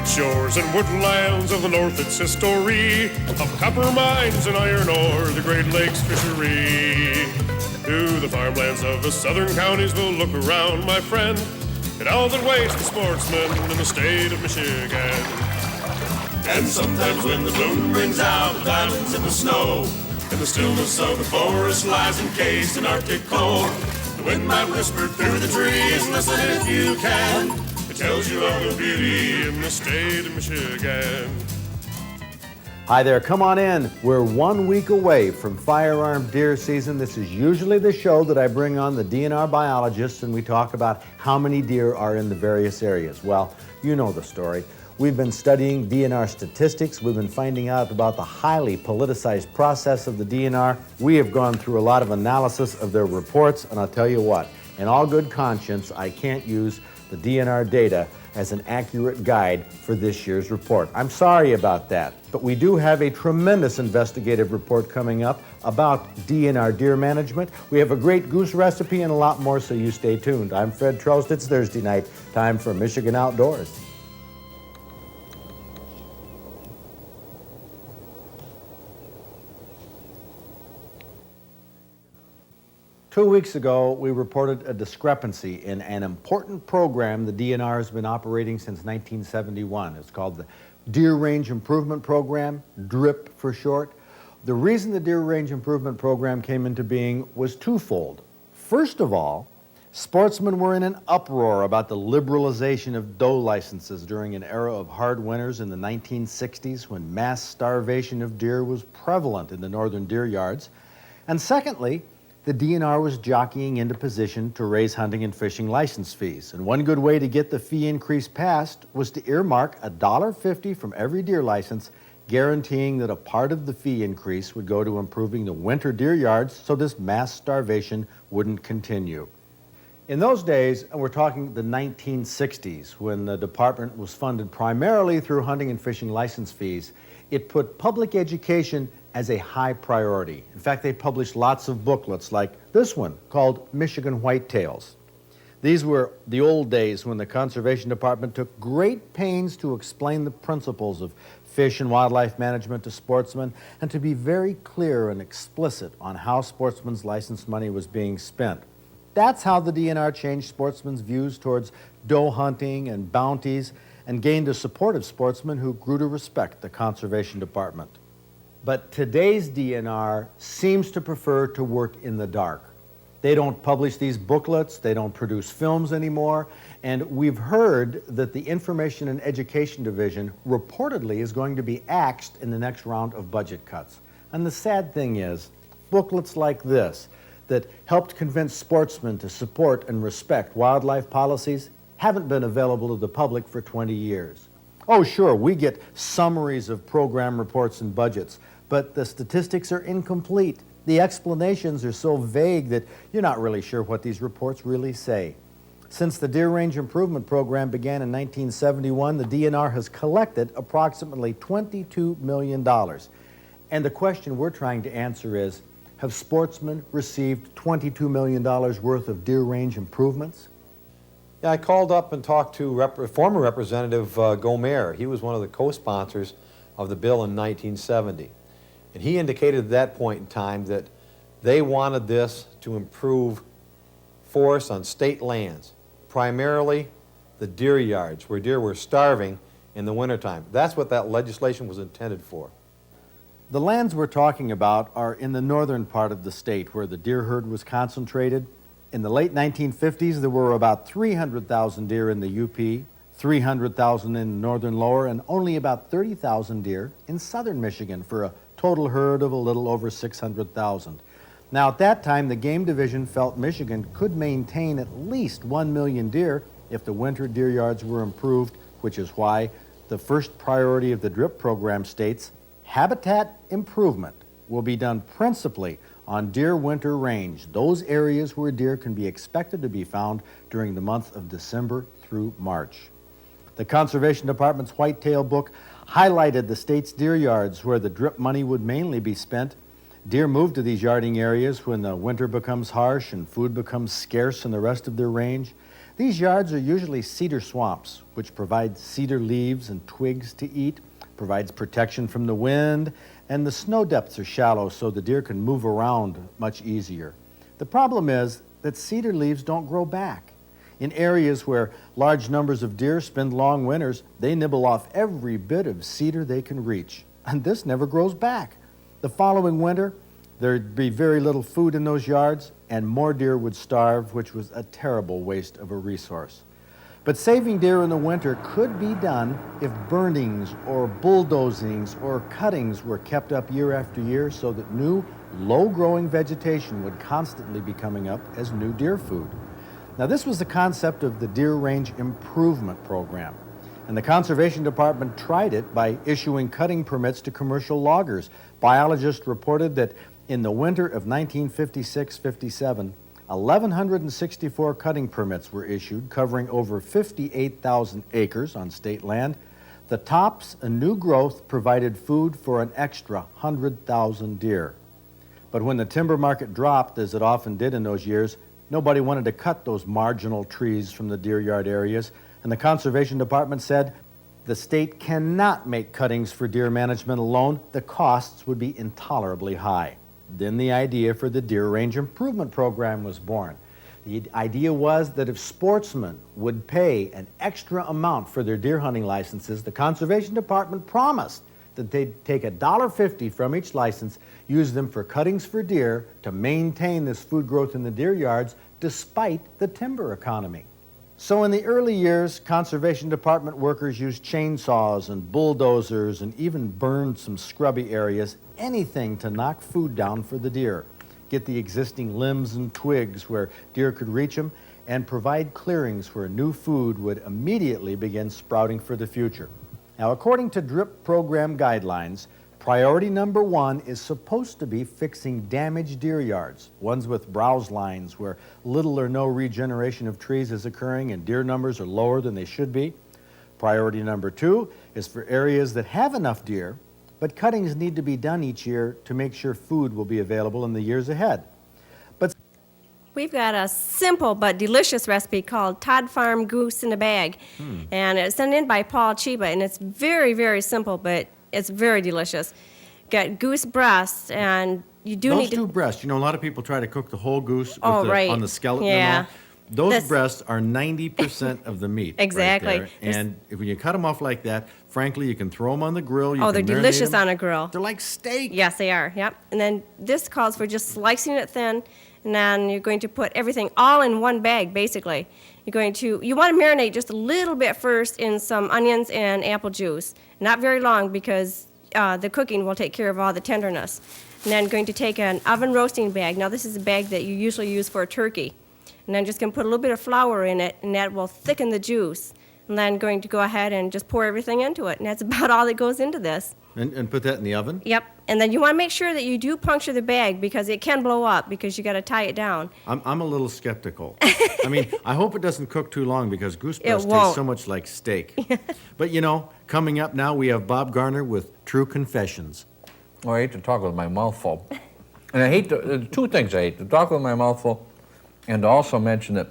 shores and woodlands of the north, its history of copper mines and iron ore, the Great Lakes fishery. To the farmlands of the southern counties we'll look around, my friend, at all that waits the sportsman in the state of Michigan. And sometimes when the moon brings out the diamonds in the snow, and the stillness of the forest lies encased in Arctic cold, the wind might whisper through the trees, listen if you can. It tells you of the beauty in the state of Michigan. Hi there, come on in. We're 1 week away from firearm deer season. This is usually the show that I bring on the DNR biologists and we talk about how many deer are in the various areas. Well, you know the story. We've been studying DNR statistics. We've been finding out about the highly politicized process of the DNR. We have gone through a lot of analysis of their reports, and I'll tell you what, in all good conscience, I can't use the DNR data as an accurate guide for this year's report. I'm sorry about that, but we do have a tremendous investigative report coming up about DNR deer management. We have a great goose recipe and a lot more, so you stay tuned. I'm Fred Trost. It's Thursday night, time for Michigan Outdoors. Two weeks ago, we reported a discrepancy in an important program the DNR has been operating since 1971. It's called the Deer Range Improvement Program, DRIP for short. The reason the Deer Range Improvement Program came into being was twofold. First of all, sportsmen were in an uproar about the liberalization of doe licenses during an era of hard winters in the 1960s when mass starvation of deer was prevalent in the northern deer yards. And secondly, the DNR was jockeying into position to raise hunting and fishing license fees. And one good way to get the fee increase passed was to earmark $1.50 from every deer license, guaranteeing that a part of the fee increase would go to improving the winter deer yards so this mass starvation wouldn't continue. In those days, and we're talking the 1960s, when the department was funded primarily through hunting and fishing license fees, it put public education as a high priority. In fact, they published lots of booklets like this one called Michigan Whitetails. These were the old days when the Conservation Department took great pains to explain the principles of fish and wildlife management to sportsmen and to be very clear and explicit on how sportsmen's license money was being spent. That's how the DNR changed sportsmen's views towards doe hunting and bounties and gained the support of sportsmen who grew to respect the Conservation Department. But today's DNR seems to prefer to work in the dark. They don't publish these booklets, they don't produce films anymore, and we've heard that the Information and Education Division reportedly is going to be axed in the next round of budget cuts. And the sad thing is, booklets like this that helped convince sportsmen to support and respect wildlife policies haven't been available to the public for 20 years. Oh, sure, we get summaries of program reports and budgets, but the statistics are incomplete. The explanations are so vague that you're not really sure what these reports really say. Since the Deer Range Improvement Program began in 1971, the DNR has collected approximately $22 million. And the question we're trying to answer is, have sportsmen received $22 million worth of deer range improvements? Yeah, I called up and talked to former Representative Gomer. He was one of the co-sponsors of the bill in 1970. And he indicated at that point in time that they wanted this to improve forests on state lands, primarily the deer yards, where deer were starving in the wintertime. That's what that legislation was intended for. The lands we're talking about are in the northern part of the state where the deer herd was concentrated. In the late 1950s, there were about 300,000 deer in the UP, 300,000 in northern lower, and only about 30,000 deer in southern Michigan for a total herd of a little over 600,000. Now, at that time, the Game Division felt Michigan could maintain at least 1 million deer if the winter deer yards were improved, which is why the first priority of the DRIP program states habitat improvement will be done principally on deer winter range, those areas where deer can be expected to be found during the month of December through March. The Conservation Department's Whitetail book highlighted the state's deer yards where the DRIP money would mainly be spent. Deer move to these yarding areas when the winter becomes harsh and food becomes scarce in the rest of their range. These yards are usually cedar swamps, which provide cedar leaves and twigs to eat, provides protection from the wind, and the snow depths are shallow so the deer can move around much easier. The problem is that cedar leaves don't grow back. In areas where large numbers of deer spend long winters, they nibble off every bit of cedar they can reach, and this never grows back. The following winter, there'd be very little food in those yards, and more deer would starve, which was a terrible waste of a resource. But saving deer in the winter could be done if burnings or bulldozings or cuttings were kept up year after year so that new, low-growing vegetation would constantly be coming up as new deer food. Now, this was the concept of the Deer Range Improvement Program, and the Conservation Department tried it by issuing cutting permits to commercial loggers. Biologists reported that in the winter of 1956-57, 1,164 cutting permits were issued, covering over 58,000 acres on state land. The tops and new growth provided food for an extra 100,000 deer. But when the timber market dropped, as it often did in those years, nobody wanted to cut those marginal trees from the deer yard areas, and the Conservation Department said, the state cannot make cuttings for deer management alone. The costs would be intolerably high. Then the idea for the Deer Range Improvement Program was born. The idea was that if sportsmen would pay an extra amount for their deer hunting licenses, the Conservation Department promised that they'd take $1.50 from each license, use them for cuttings for deer to maintain this food growth in the deer yards despite the timber economy. So in the early years, Conservation Department workers used chainsaws and bulldozers and even burned some scrubby areas, anything to knock food down for the deer, get the existing limbs and twigs where deer could reach them, and provide clearings where new food would immediately begin sprouting for the future. Now, according to DRIP program guidelines, priority number 1 is supposed to be fixing damaged deer yards, ones with browse lines where little or no regeneration of trees is occurring and deer numbers are lower than they should be. Priority number 2 is for areas that have enough deer, but cuttings need to be done each year to make sure food will be available in the years ahead. But we've got a simple but delicious recipe called Todd Farm Goose in a Bag. And it's sent in by Paul Chiba, and it's very, very simple, but it's very delicious. Got goose breasts, and you do those need to... two breasts, you know, a lot of people try to cook the whole goose with right. on the skeleton Yeah. and all. Those This- breasts are 90% of the meat. Exactly. Right there. And if you cut them off like that, frankly, you can throw them on the grill. You they're can marinate delicious them. on a grill. They're like steak. Yes, they are. Yep. And then this calls for just slicing it thin, and then you're going to put everything all in one bag, basically. You want to marinate just a little bit first in some onions and apple juice. Not very long because the cooking will take care of all the tenderness. And then going to take an oven roasting bag. Now, this is a bag that you usually use for a turkey. And then just going to put a little bit of flour in it, and that will thicken the juice. And then going to go ahead and just pour everything into it. And that's about all that goes into this. And put that in the oven? Yep. And then you want to make sure that you do puncture the bag because it can blow up because you got to tie it down. I'm a little skeptical. I mean, I hope it doesn't cook too long because goose breast won't. tastes so much like steak. But you know, coming up now, we have Bob Garner with True Confessions. Oh, I hate to talk with my mouth full. And I hate to, two things I hate, to talk with my mouth full and to also mention that,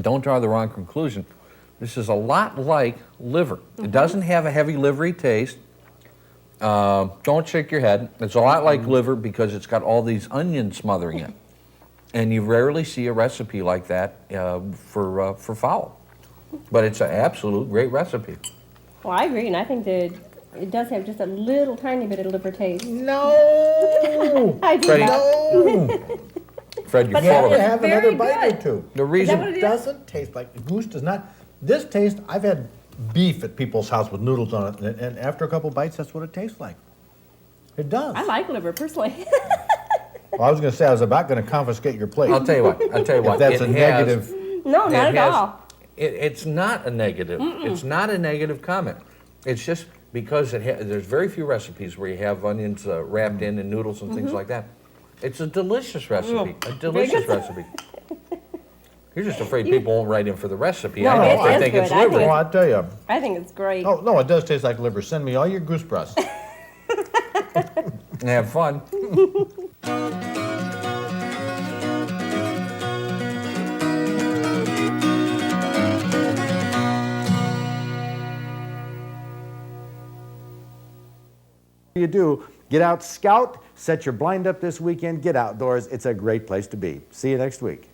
don't draw the wrong conclusion, this is a lot like liver. It doesn't have a heavy livery taste. Don't shake your head. It's a lot like liver because it's got all these onions smothering it. And you rarely see a recipe like that for fowl. But it's an absolute great recipe. Well, I agree, and I think that it does have just a little tiny bit of liver taste. No! I do Freddie. not. No! Fred, you're But You have full to of it. have very another bite or good. two. The reason, what it It is? doesn't taste like, goose does not, this taste, I've had beef at people's house with noodles on it, and after a couple bites, that's what it tastes like. It does. I like liver, personally. Well, I was gonna say, I was about gonna confiscate your plate. I'll tell you what, If that's a negative, No, not at all. It's not a negative. It's not a negative comment. It's just because there's very few recipes where you have onions wrapped in and noodles and things like that. It's a delicious recipe. A delicious recipe. You're just afraid people won't write in for the recipe. No, I it know. I is think good. it's I think liver. oh, I'll tell you. I think it's great. Oh, no, it does taste like liver. Send me all your goose breasts. Have fun. you do, get out, scout, set your blind up this weekend, get outdoors. It's a great place to be. See you next week.